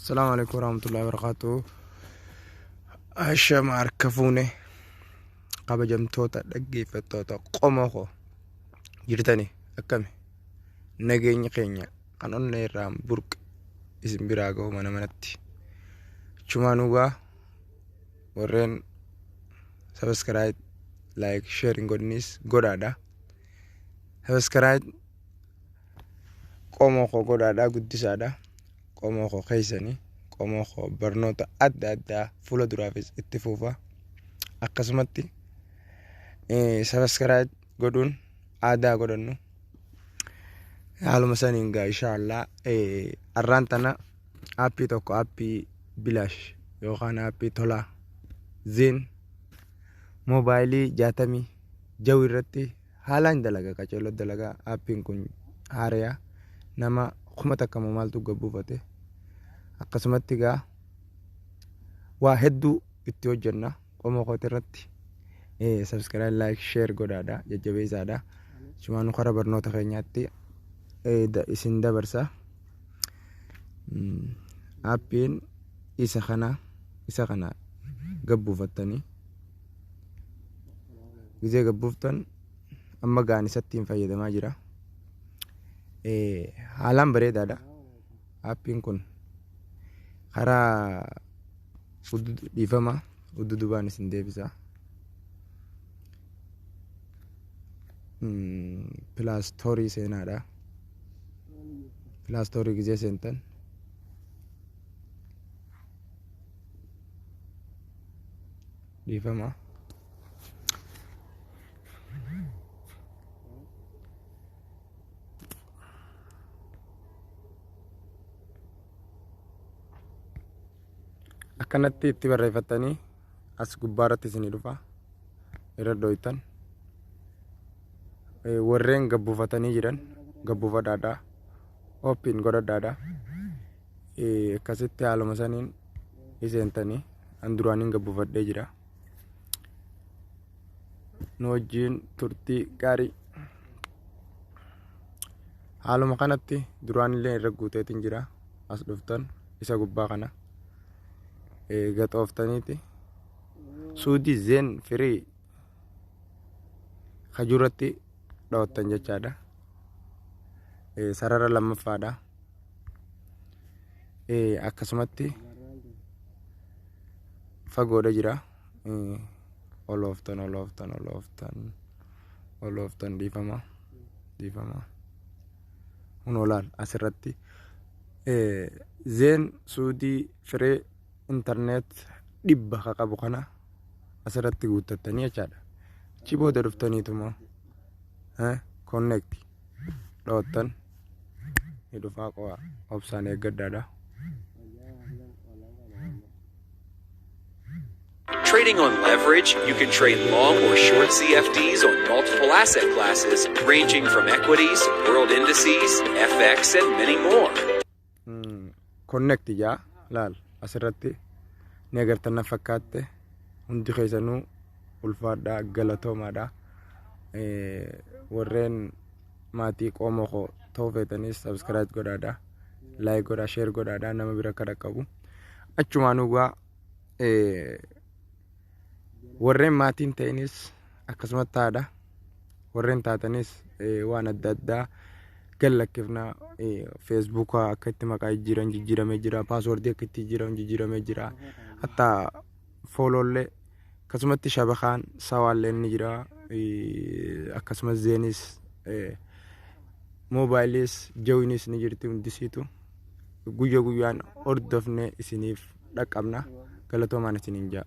السلام عليكم ورحمة الله وبركاته. أشياء ما أركفوني قبل جمتوتا دقي فتوتا قوموكو جرتني أكمي نجيني كينيا كانون نيرام برك اسم براغو منا منتي cuma nuga warren subscribe like sharing godnis godada subscribe qomo ko godada guddisada qomo ko kaysani qomo ko barnota adda fula durafis ittifufa akkasumatti subscribe godun ada godanu haluma saninga inshallah arrantana appi tokko appi bilash yookaan appii tola zin mobaayilii 60 jawi irratti haalaan dalaga qaceeloo dalaga appiin kun haariyaa nama kuma takka maaltu gabbuufate akkasumatti gaa waa hedduu itti hojjenna qomoo kooti irratti subscribe like share godhaadha jajjabeessaadha cumaanu kara barnoota keenyaatti isin dabarsa appiin isa kana gabbuufattanii gizee gabbuuftan amma gaan isattiin fayyadamaa jira haalaan bareedaadha appiin kun karaa dhiifama uddudubaan isin deebisa pilaastorii seenaadha pilaastorii gizee seentan Difama akkanatti itti barreeffatanii as gubbaarratti isinii dhufa irra dhoytan warreen gabbuufatanii jiran gabbuufadhaadha ooppiin godhadhaadha akkasitti haaluma saniin iseentanii an duraanin gabbuufadhee jira noojjiin turtii gaarii haaluma kanatti duraanillee irra guuteetiin jira as dhuftan isa gubbaa kana gaxooftaniiti suudii zeen firii kajuratti dhawattan jechaadha sarara lammaffaadha akkasumatti fagoodha jira oloftan dhiifama hunolaal asirratti zeen suudii firee internet dhibba ka qabu kana asirratti guuttattanii jechaadha achi booda dhuftaniituma connect dhawattan ni dhufaa qo'a obsaan eeggadhaadha. Trading on leverage, you can trade long or short CFDs on multiple asset classes, ranging from equities, world indices, FX, and many more. Connect ya, laal asirratti ni agartan na fakkaatte hundi keessanuu ulfaadha galatoomaadha warreen maatii qomoo koo ta'uu feetanis subscribe godhaadha like godhaa share godhaadha nama bira akka dhaqqabu achumaanuu gaa warreen maatiin ta'anis akkasumatti taadha warreen taatanis waan adda addaa gallakkifna Facebook akka itti maqaa jijjiiramee jira paaswordii akka itti jijjiiramee jira hatta foolollee akkasumatti shabakaan sawaallee ni jira akkasumas zeenis moobaayilis jawinis ni jirti hundisiitu guyyaa guyyaan hordofne isiniif dhaqqabna galatoomaan isiniin jaa.